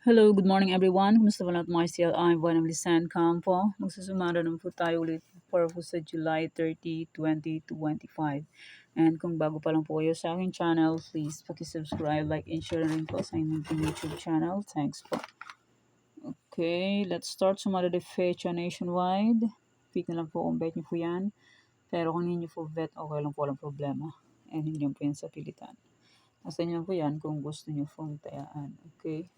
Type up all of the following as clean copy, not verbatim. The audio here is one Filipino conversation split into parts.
Hello, good morning everyone. Kumusta po lahat mga CLI? Buwan ng Lisan Campo. Magsusumara naman po tayo ulit para po sa July 30, 2025. And kung bago pa lang po kayo sa aking channel, please pakisubscribe, like, and share rin po sa inyong YouTube channel. Thanks po. Okay, let's start sumara de fecha nationwide. Pick na lang po kung bet nyo po yan. Pero kung hindi nyo po bet, okay lang po, walang problema. And hindi nyo po yan sa pilitan. Nasa inyo po yan kung gusto nyo pong tayaan. Okay.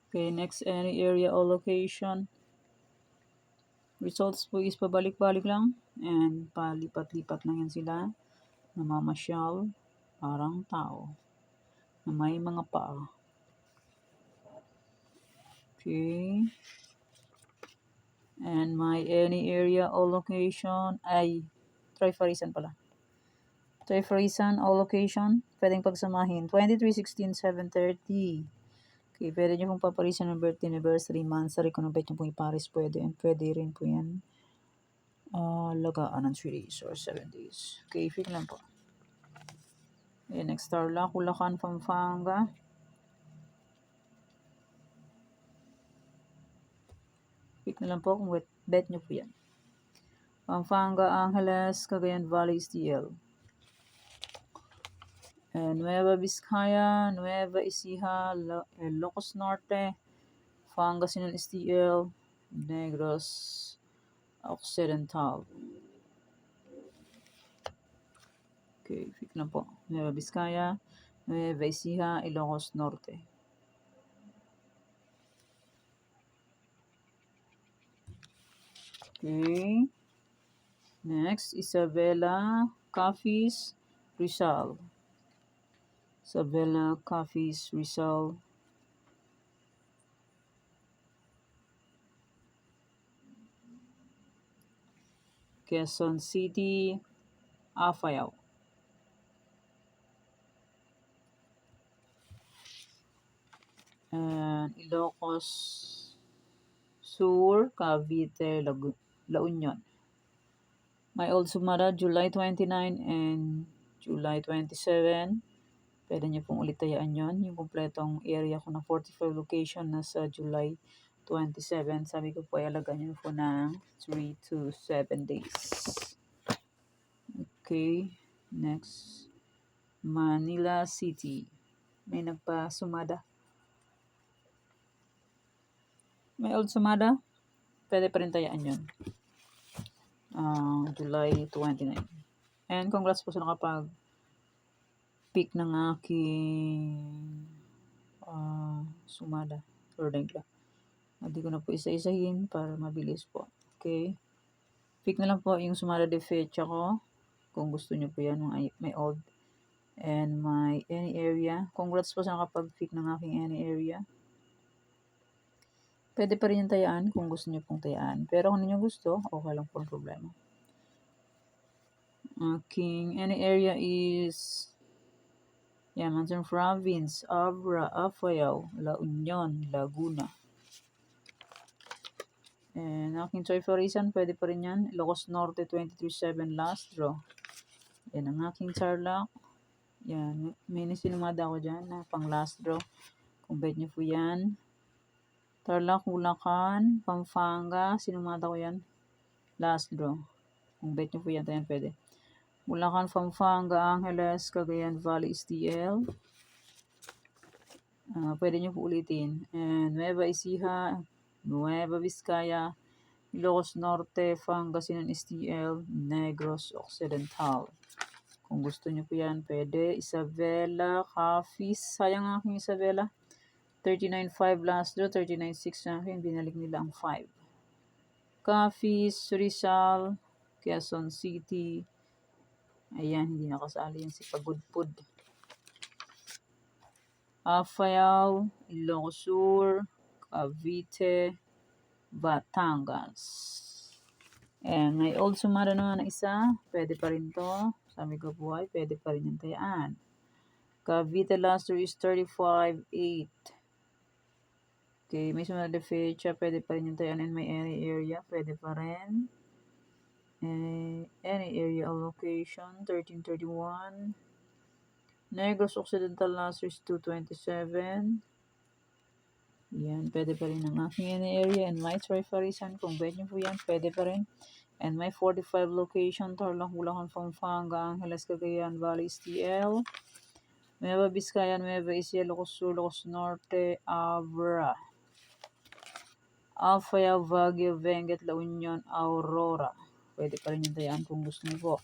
Okay, next, any area or location. Results po is pabalik-balik lang. And palipat-lipat lang yan sila. Namamasyal, parang tao. Na may mga paa. Okay. And my any area or location ay Trifarisan pala. Trifarisan or location, pwedeng pagsamahin. 23, 16, 7:30. Okay, pwede nyo pong paparisan ng birthday, anniversary, monthsary, kung bet nyo pong iparis pwede. And pwede rin po yan lagaan ng 3 days or 7 days. Okay, pick lang po. Okay, next Tarlac, Bulacan, Pampanga. Pick na lang po kung bet nyo po yan. Pampanga, Angeles, Cagayan Valley, STL. Nueva Vizcaya, Nueva Ecija, Ilocos Norte, Pangasinan STL, Negros Occidental. Okay, pick lang po. Nueva Vizcaya, Nueva Ecija, Ilocos Norte. Okay. Next, Isabela, Capiz, Rizal. Isabela, Capiz, Rizal. Quezon City, Afayao. And Ilocos Sur, Cavite, La Union. My Old Sumara, July 29 and July 27. Pwede niyo pong ulit tayaan yun. Yung kompletong area ko na 45 location na sa July 27. Sabi ko po, alagaan niyo po ng 3 to 7 days. Okay. Next. Manila City. May nagpa-sumada. May old sumada. Pwede pa rin tayaan yun. July 29. And congrats po sa nakapag-pick ng aking sumada or regla. Hindi ko na po isa-isahin para mabilis po. Okay. Pick na lang po yung sumada de fecha ko. Kung gusto nyo po yan, may old and my any area. Congrats po sa nakapag-pick ng aking any area. Pwede pa rin yung tayaan kung gusto nyo pong tayaan. Pero kung hindi nyo gusto, okay lang po ang problema. Aking any area is Mountain Province, Abra, Afayao, La Union, Laguna. And aking Trifarisan, pwede pa rin yan. Ilocos Norte, 23-7 last draw. Yan ang aking Tarlac. Yan, may sinumada ako dyan na pang last draw. Kung bet nyo po yan. Tarlac, Bulacan, Pampanga, sinumada ko yan. Last draw. Kung bet nyo po yan, tayo pwede. Bulacan, Pampanga, Angeles, Cagayan Valley, STL. Pwede nyo po ulitin. And Nueva Ecija, Nueva Vizcaya, Ilocos Norte, Pangasinan, STL, Negros Occidental. Kung gusto nyo po yan, pwede. Isabela, Capiz. Sayang aking Isabela. 39.5 last draw, 39.6 na akin. Binalik nila ang 5. Capiz, Rizal, Quezon City. Ayan, hindi nakasali yan si Pagudpud. Afayao, Ilocos Sur, Cavite, Batangas. And may old sumara naman na isa. Pwede pa rin to. Sabi ko po ay pwede pa rin yung tayaan. Cavite last draw is 35.8. Okay, may sumara de fecha. Pwede pa rin yung tayaan. And may any area. Pwede pa rin. Any area or location. 1331. Negros Occidental Lazarus 227. Yan, pwede pa rin ang aking area. And my Trifarisan, kung bet nyo po yan, pwede pa rin. And my 45 location, Tarlac, Bulacan, Pampanga, Angeles, Cagayan Valley, STL. Nueva Vizcaya, Nueva Ecija, Ilocos Sur, Ilocos Norte, Abra, Alfaya, Baguio, Benguet, La Union, Aurora. Pwede pa rin yung tayaan kung gusto niyo po.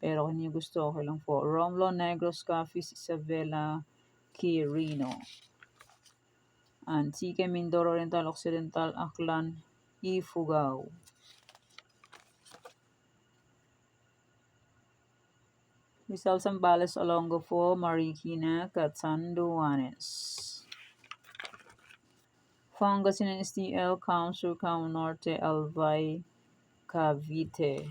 Pero kung niyo gusto, okay lang po. Romblon, Negros, Capiz, Isabela, Quirino. Antique, Mindoro Oriental, Occidental, Aklan, Ifugao. Rizal, Zambales, Olongapo, Marikina, Catanduanes. Pangasinan, STL, Camsur, Cam Norte, Albay, Cavite.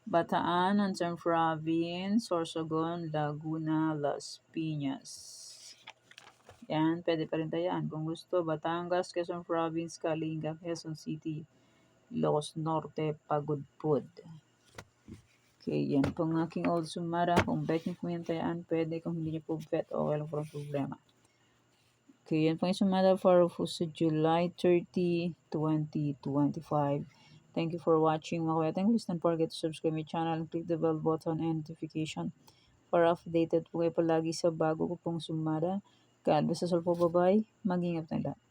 Bataan, Ansan Province, Sorsogon, Laguna, Las Piñas. Yan, pwede pa rin tayaan kung gusto. Batangas, Quezon Province, Kalinga, Quezon City, Ilocos Norte, Pagudpud. Okay, yan po ang aking old sumara. Kung bet nyo po yan tayaan, pwede. Kung hindi nyo po bet, okay lang po ang problema. Okay, yan po yung sumara for sa July 30, 2025. Thank you for watching mga kuya. Thank you. Please don't forget to subscribe my channel and click the bell button and notification para updated po kayo palagi sa bago ko pong sumara. God bless us all po. Bye-bye. Mag-ingat na lahat.